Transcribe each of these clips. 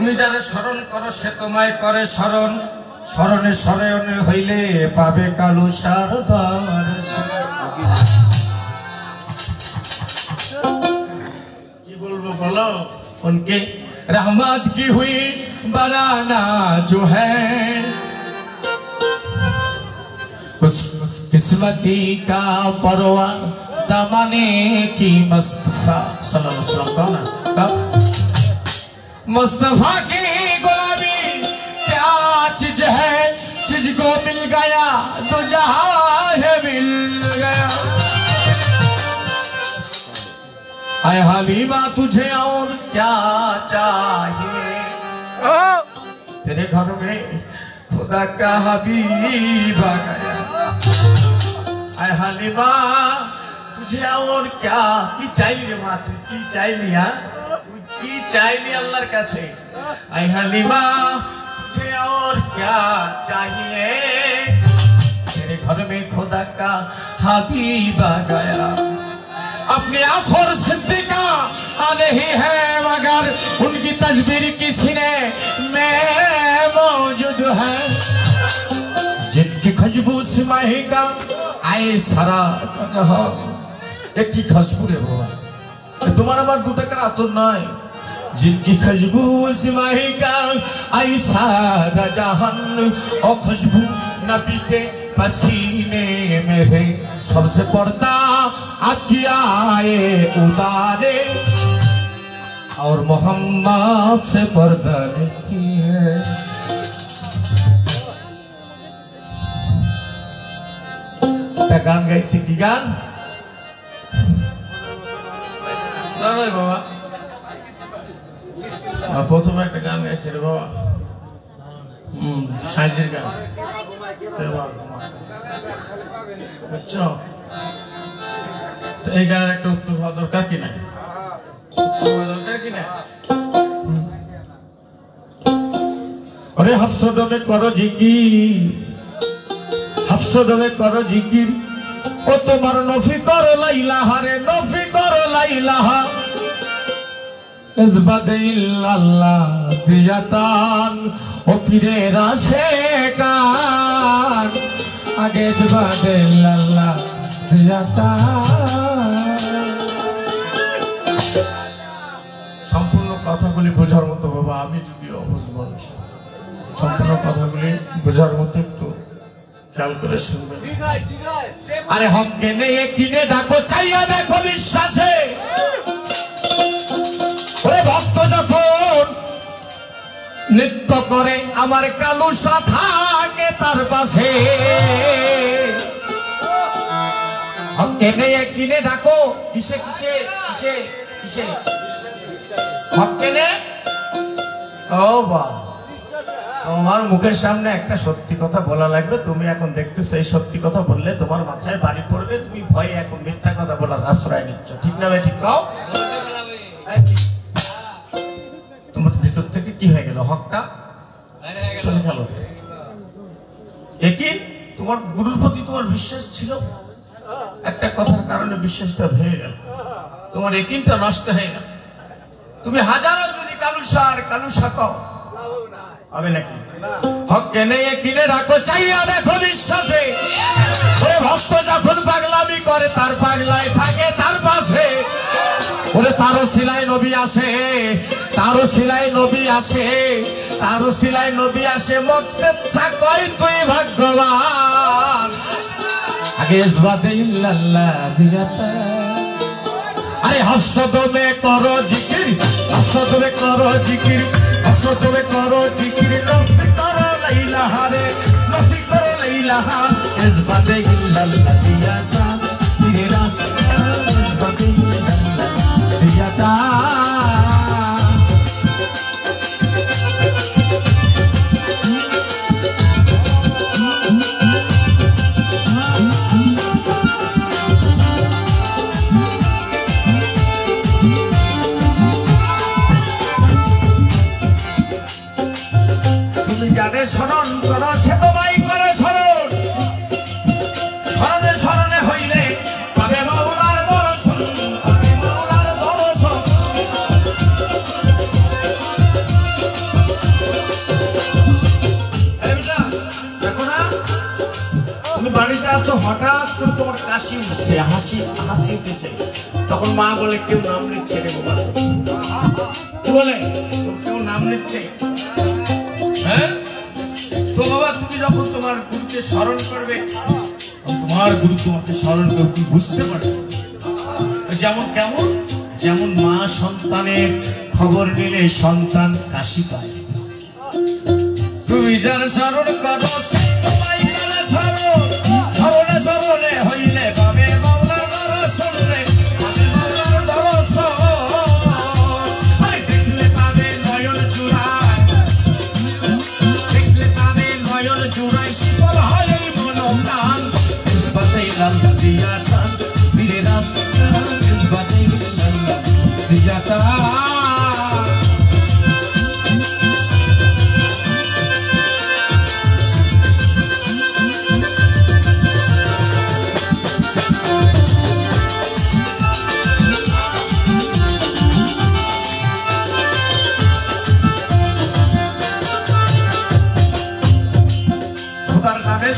তুমি যারে স্মরণ করো সে তোমায় করে স্মরণ স্মরণে স্মরণে হইলে পাবে কালুসার দর্শন। কি বলবো বলো? उनके रहमत की हुई बनाना जो है उस किस्मती का परवा दमाने की मुस्तफा सल्लल्लाहु अलैहि वसल्लम कौन है? मुस्तफा की गुलामी क्या चीज है? चीज को मिल गया तो जहां है मिल गया। आय हलीमा तुझे और क्या चाहिए? तेरे घर में खुदा का हबीब आ गया। आय हलीमा तुझे और क्या की चाहिए? माँ तू की चाहिए? तू की चाहिए अल्लाहर काछे? आय हलीमा तुझे और क्या चाहिए? तेरे घर में खुदा का हबीब आ गया। अपनी आंखों सिद्दीका नहीं है मगर उनकी तस्वीर किसी ने में मौजूद है। जिनकी खुशबू से महका आए सारा रहा। एक की खुशबू रे बाबा तुम्हारा बार 2 টাকার আতর নয়। जिनकी खुशबू से महका आई सारा जहान और खुशबू नबी के पसीने में है। सबसे पर्दा आए उतारे और मोहम्मद से पर्दा नहीं है। गान गाइছি কি গান? বাবা প্রথমে একটা গান গাইছি রে বাবা সাইজের গান বুঝছো? এই গানের একটা উত্তর হওয়া দরকার কিনা? দরকার কিনা? अरे हफ्सों में करो जिकिर हफ्सों में करो जिकिर ओ तुम्हार नफी करो ला इलाहा रे नफी करो ला इलाहा इज़बादे इल्लल्लाह दियातान ओ फिरे राशे कान आगे इज़बादे इल्लल्लाह সম্পূর্ণ কথাগুলি বোঝার মতো বাবা আমি যদি অবুঝ মানুষ সম্পূর্ণ কথাগুলি বোঝার মতো একটু খেয়াল করে শুনবেন। আরে হককে নিয়ে কিনে ডাকো চাইয়া দেখো বিশ্বাসে। ওরে ভক্ত যখন নৃত্য করে আমার কালুসা থাকে তার পাশে। হককে নিয়ে কিনে ডাকো কিসে কিসে কিসে কিসে হককে নে। ও বাবা তোমার মুখের সামনে একটা সত্যি কথা বলা লাগবে। তুমি এখন দেখতেছো এই সত্যি কথা বললে তোমার মাথায় বাড়ি পড়বে। তুমি ভয়ে এখন মিথ্যা কথা বলার আশ্রয় নিচ্ছ। ঠিক না ভাই? ঠিক কও। তোমার ভিতর থেকে কি হয়ে গেল? হকটা চলে গেল। একই তোমার গুরুর প্রতি তোমার বিশ্বাস ছিল একটা কথার কারণে বিশ্বাসটা ভেঙে গেল। তোমার একিনটা নষ্ট হয়ে গেল। তুমি হাজারো যদি কালুসা কও হবে নাকি? হককে নিয়ে কিনে রাখো চাইয়া দেখো বিশ্বাসে। ওরে ভক্ত যখন পাগলামি করে তার পাগলায় থাকে তার পাশে। ওরে তারও সিলাই নবী আসে তারও সিলাই নবী আসে তারও সিলাই নবী আসে। মকসদ কই তুই ভাগ্যবান আগে ইসবাতে ইল্লাল্লাহ দিয়াতা। अरे हफ्सों में करो जिकिर हफ्सों में करो जिकिर हफ्सों में करो जिकिर नफी करो लैला रे नफी करो लैला इज़बाते इल्लल्लाह दियाता तेरे रास्ते इज़बाते इल्लल्लाह दियाता। जाने स्मरण करो से तुम्हारी करे स्मरण स्मरणे स्मरणे हईले पाबे मौलार दर्शन पाबे मौलार दर्शन। দেখছো হঠাৎ করে তোমার কাশি উঠছে, হাসি হাসি উঠেছে, তখন মা বলে কেউ নাম নিচ্ছে রে বাবা। কি বলে? কেউ নাম নিচ্ছে। হ্যাঁ, তো বাবা তুমি যখন তোমার গুরুকে স্মরণ করবে, তোমার গুরু তোমাকে স্মরণ করবে, তুমি বুঝতে পারবে। যেমন কেমন? যেমন মা সন্তানের খবর নিলে সন্তান কাশি পায়। তুমি যার স্মরণ করো তোমায় কালা স্মরণ, স্মরণে স্মরণে হইলে পাবে মাওলার দর্শন রে, পাবে মাওলার দর্শন। আরে দেখলে পাবে নয়ন জুড়ায়, দেখলে পাবে নয়ন জুড়ায়, শীতল হয় মন প্রাণ। ইসবাতে লাল্লা দিয়া টান ফিরে রাস্তা, ইসবাতে লাল্লা দিয়া টান।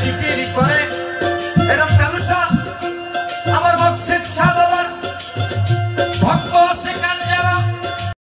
জিকির করে এরকম কালুসা আমার বক্সের ছাড়